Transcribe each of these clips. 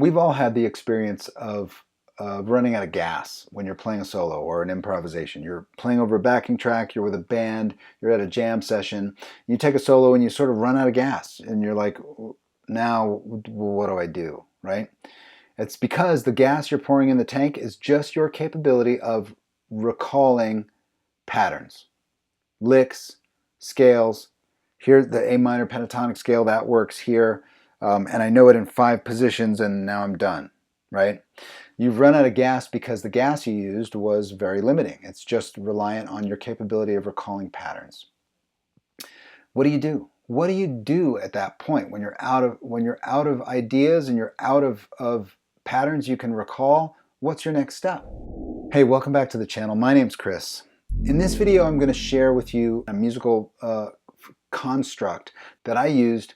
We've all had the experience of running out of gas when you're playing a solo or an improvisation. You're playing over a backing track, you're with a band, you're at a jam session, you take a solo and you sort of run out of gas and you're like, now what do I do, right? It's because the gas you're pouring in the tank is just your capability of recalling patterns, licks, scales. Here, the A minor pentatonic scale, that works here. And I know it in 5 positions and now I'm done, right? You've run out of gas because the gas you used was very limiting. It's just reliant on your capability of recalling patterns. What do you do? What do you do at that point when you're out of ideas and you're out of patterns you can recall? What's your next step? Hey, welcome back to the channel. My name's Chris. In this video, I'm going to share with you a musical construct that I used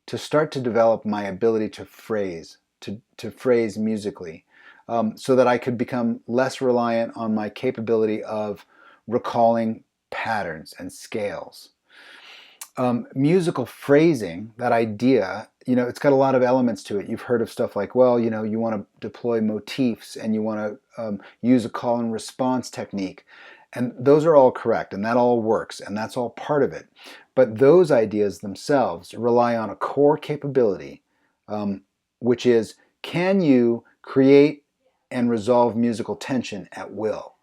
to start to develop my ability to phrase, to phrase musically, so that I could become less reliant on my capability of recalling patterns and scales. Musical phrasing, that idea, it's got a lot of elements to it. You've heard of stuff like, well, you want to deploy motifs and you want to use a call and response technique. And those are all correct, and that all works, and that's all part of it. But those ideas themselves rely on a core capability, which is, can you create and resolve musical tension at will?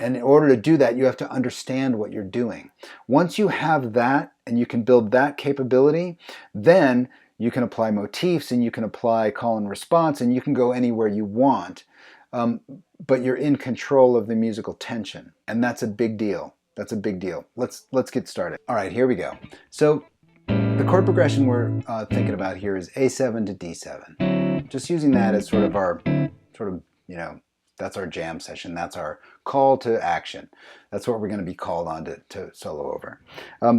And in order to do that, you have to understand what you're doing. Once you have that, and you can build that capability, then you can apply motifs, and you can apply call and response, and you can go anywhere you want. But you're in control of the musical tension, and that's a big deal. That's a big deal. Let's get started. All right, here we go. So the chord progression we're thinking about here is A7 to D7. Just using that as sort of that's our jam session. That's our call to action. That's what we're going to be called on to solo over.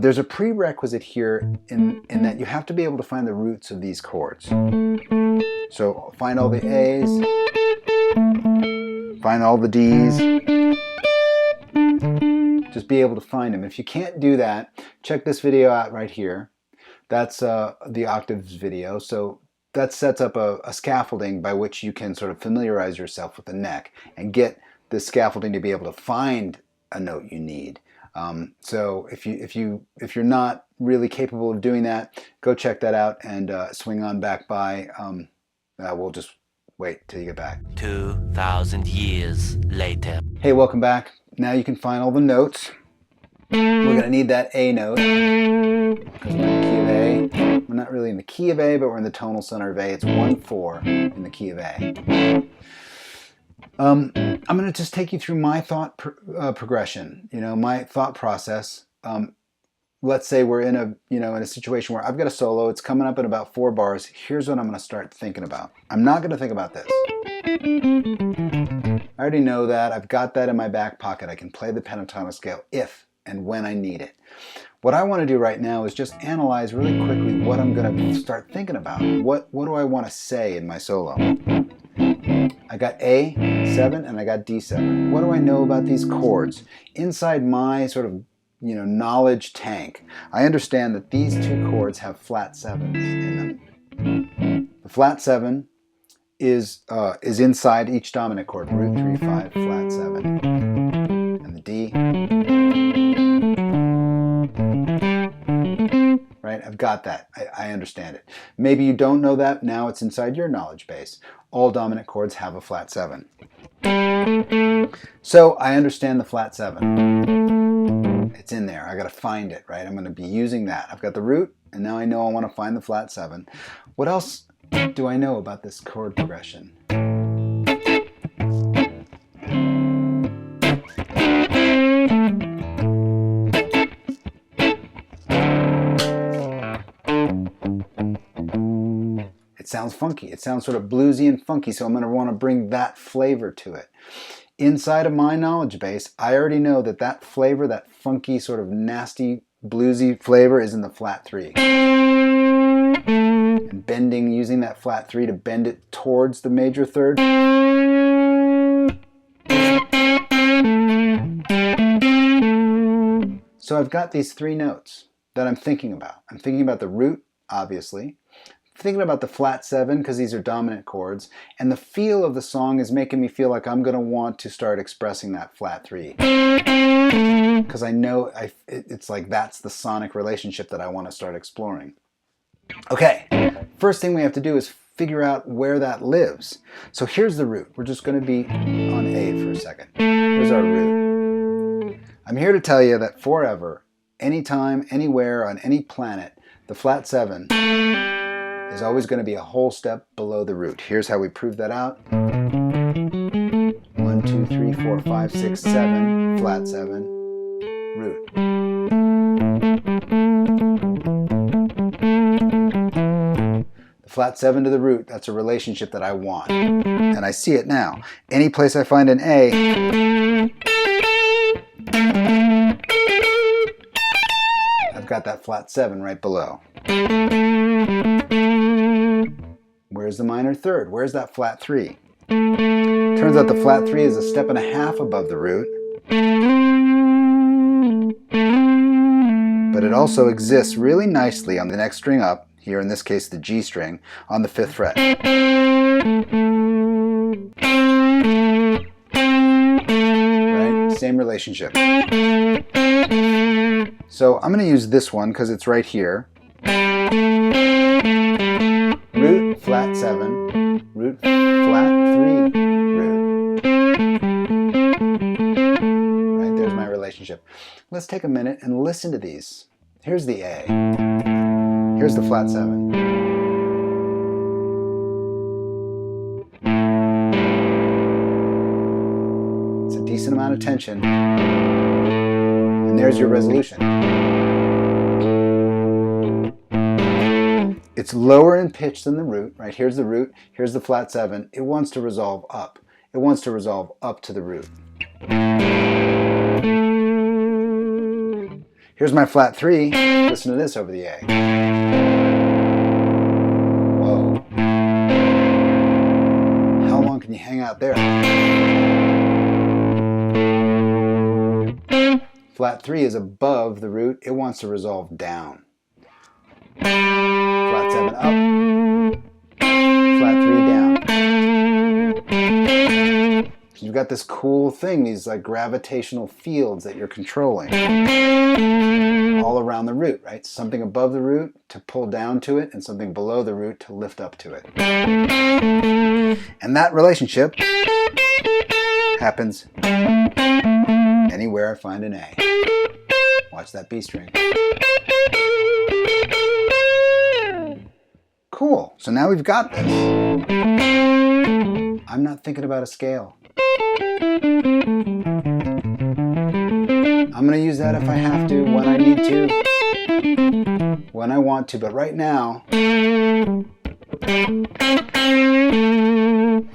There's a prerequisite here in that you have to be able to find the roots of these chords. So find all the A's, find all the D's, just be able to find them. If you can't do that, check this video out right here. That's the octaves video. So that sets up a scaffolding by which you can sort of familiarize yourself with the neck and get this scaffolding to be able to find a note you need. So if you're not really capable of doing that, go check that out and swing on back by. We'll just wait till you get back. 2,000 years later. Hey, welcome back. Now you can find all the notes. We're going to need that A note because we're in the key of A. We're not really in the key of A, but we're in the tonal center of A. It's 1-4 in the key of A. I'm going to just take you through my thought progression, my thought process. Let's say we're in a situation where I've got a solo. It's coming up in about 4 bars. Here's what I'm going to start thinking about. I'm not going to think about this. I already know that. I've got that in my back pocket. I can play the pentatonic scale if and when I need it. What I want to do right now is just analyze really quickly what I'm going to start thinking about. What do I want to say in my solo? I got A7 and I got D7. What do I know about these chords? Inside my sort of knowledge tank, I understand that these 2 chords have flat 7s in them. The flat 7 is inside each dominant chord, root 3, 5, flat 7, and the D. Right, I've got that. I understand it. Maybe you don't know that. Now it's inside your knowledge base. All dominant chords have a flat 7. So I understand the flat 7. It's in there. I got to find it, right? I'm going to be using that. I've got the root, and now I know I want to find the flat 7. What else do I know about this chord progression? It sounds funky. It sounds sort of bluesy and funky, so I'm going to want to bring that flavor to it. Inside of my knowledge base, I already know that flavor, that funky sort of nasty bluesy flavor is in the flat 3. And bending, using that flat 3 to bend it towards the major third. So I've got these 3 notes that I'm thinking about. I'm thinking about the root, obviously. thinking about the flat 7 because these are dominant chords, and the feel of the song is making me feel like I'm going to want to start expressing that flat 3. Because I know it's like that's the sonic relationship that I want to start exploring. Okay, first thing we have to do is figure out where that lives. So here's the root. We're just going to be on A for a second. Here's our root. I'm here to tell you that forever, anytime, anywhere, on any planet, the flat 7 is always going to be a whole step below the root. Here's how we prove that out. 1, 2, 3, 4, 5, 6, 7, flat 7, root. The flat 7 to the root, that's a relationship that I want. And I see it now. Any place I find an A, I've got that flat 7 right below. Where's the minor third? Where's that flat 3? Turns out the flat 3 is a step and a half above the root. But it also exists really nicely on the next string up, here in this case the G string, on the 5th fret. Right? Same relationship. So I'm going to use this one because it's right here. Root, flat 7, root, flat 3, root. Right, there's my relationship. Let's take a minute and listen to these. Here's the A. Here's the flat 7. It's a decent amount of tension. And there's your resolution. It's lower in pitch than the root, right? Here's the root, here's the flat 7. It wants to resolve up. It wants to resolve up to the root. Here's my flat 3. Listen to this over the A. Whoa. How long can you hang out there? Flat 3 is above the root. It wants to resolve down. Flat 7 up, flat 3 down. So you've got this cool thing, these like gravitational fields that you're controlling all around the root, right? Something above the root to pull down to it, and something below the root to lift up to it. And that relationship happens anywhere I find an A. Watch that B string. Cool, so now we've got this. I'm not thinking about a scale. I'm going to use that if I have to, when I need to, when I want to, but right now,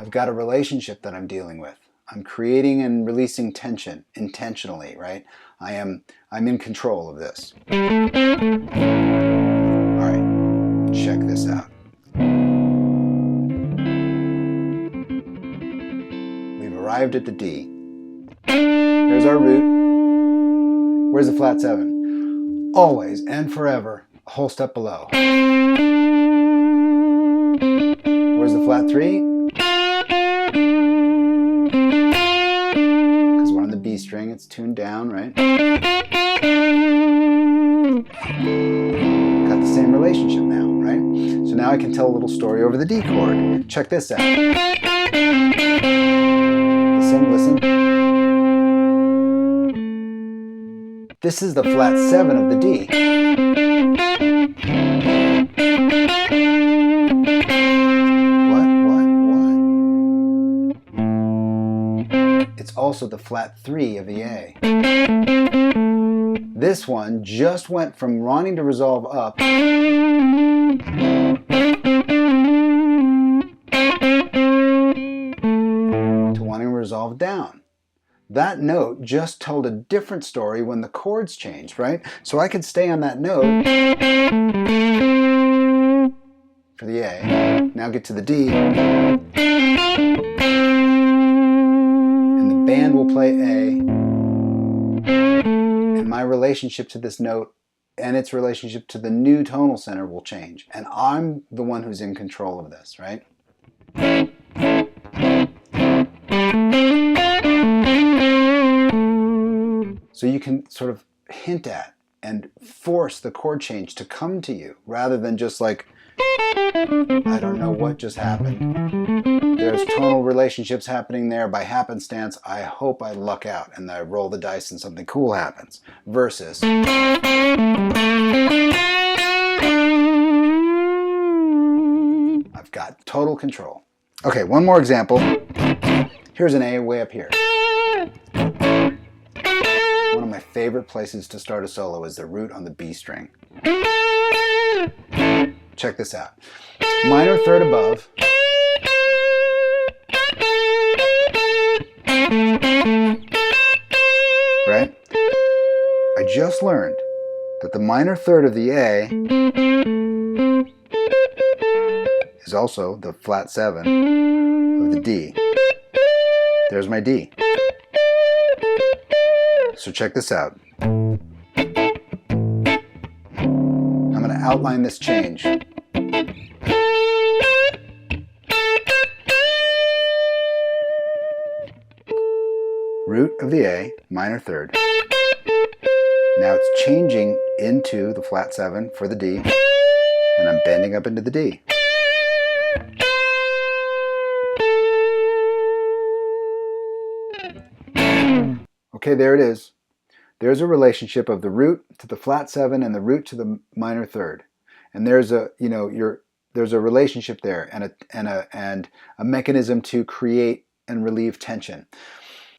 I've got a relationship that I'm dealing with. I'm creating and releasing tension intentionally, right? I'm in control of this. All right, check this out. We've arrived at the D. There's our root. Where's the flat 7? Always and forever, a whole step below. Where's the flat 3? Because we're on the B string, it's tuned down, right? Got the same relationship now, right? So now I can tell a little story over the D chord. Check this out. Listen, listen. This is the flat 7 of the D. What? It's also the flat 3 of the A. This one just went from wanting to resolve up to wanting to resolve down. That note just told a different story when the chords changed, right? So I could stay on that note for the A, now get to the D, and the band will play A, and my relationship to this note and its relationship to the new tonal center will change. And I'm the one who's in control of this, right? So you can sort of hint at and force the chord change to come to you rather than just like, I don't know what just happened. There's tonal relationships happening there by happenstance. I hope I luck out and I roll the dice and something cool happens. Versus I've got total control. Okay, one more example. Here's an A way up here. One of my favorite places to start a solo is the root on the B string. Check this out. Minor third above. Right? I just learned that the minor third of the A is also the flat 7 of the D. There's my D. So check this out. I'm going to outline this change. Root of the A, minor third. Now it's changing into the flat 7 for the D, and I'm bending up into the D. Okay, there it is. There's a relationship of the root to the flat 7 and the root to the minor third. And there's a, there's a relationship there and a mechanism to create and relieve tension.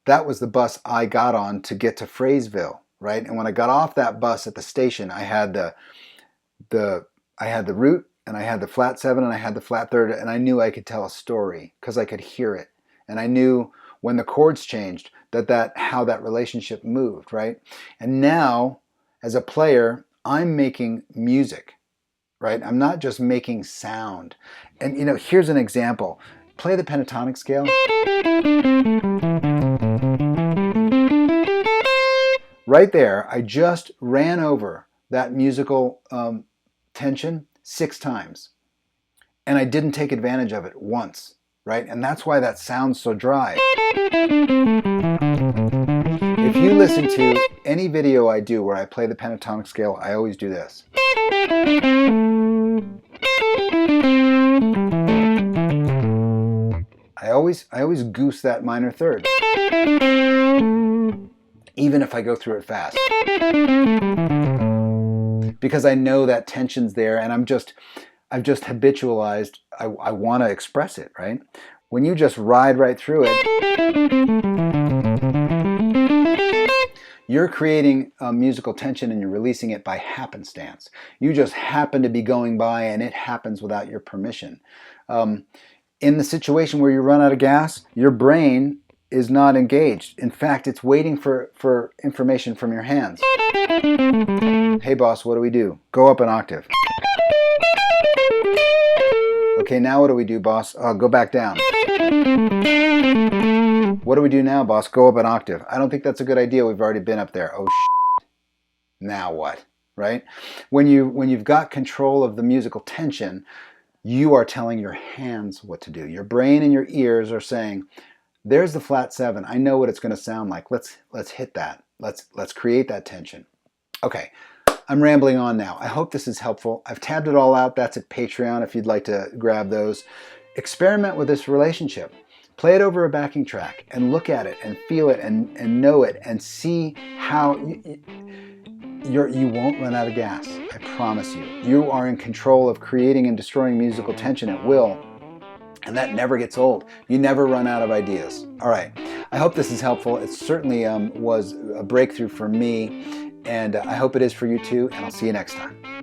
That was the bus I got on to get to Fraysville, right? And when I got off that bus at the station, I had the root and I had the flat 7 and I had the flat third, and I knew I could tell a story because I could hear it. And I knew when the chords changed how that relationship moved, right? And now, as a player, I'm making music, right? I'm not just making sound. And here's an example. Play the pentatonic scale. Right there, I just ran over that musical tension 6 times. And I didn't take advantage of it once, right? And that's why that sounds so dry. If you listen to any video I do where I play the pentatonic scale, I always do this. I always goose that minor third, even if I go through it fast, because I know that tension's there, and I've just habitualized. I want to express it, right? When you just ride right through it, you're creating a musical tension and you're releasing it by happenstance. You just happen to be going by and it happens without your permission. In the situation where you run out of gas, your brain is not engaged. In fact, it's waiting for information from your hands. Hey boss, what do we do? Go up an octave. Okay, now what do we do, boss? Go back down. What do we do now, boss? Go up an octave. I don't think that's a good idea. We've already been up there. Oh, shit. Now what? Right? When you've got control of the musical tension, you are telling your hands what to do. Your brain and your ears are saying, there's the flat 7. I know what it's going to sound like. Let's hit that. Let's create that tension. Okay. I'm rambling on now. I hope this is helpful. I've tabbed it all out. That's at Patreon if you'd like to grab those. Experiment with this relationship. Play it over a backing track and look at it and feel it and know it and see how you won't run out of gas. I promise you. You are in control of creating and destroying musical tension at will, and that never gets old. You never run out of ideas. All right. I hope this is helpful. It certainly was a breakthrough for me. And I hope it is for you too, and I'll see you next time.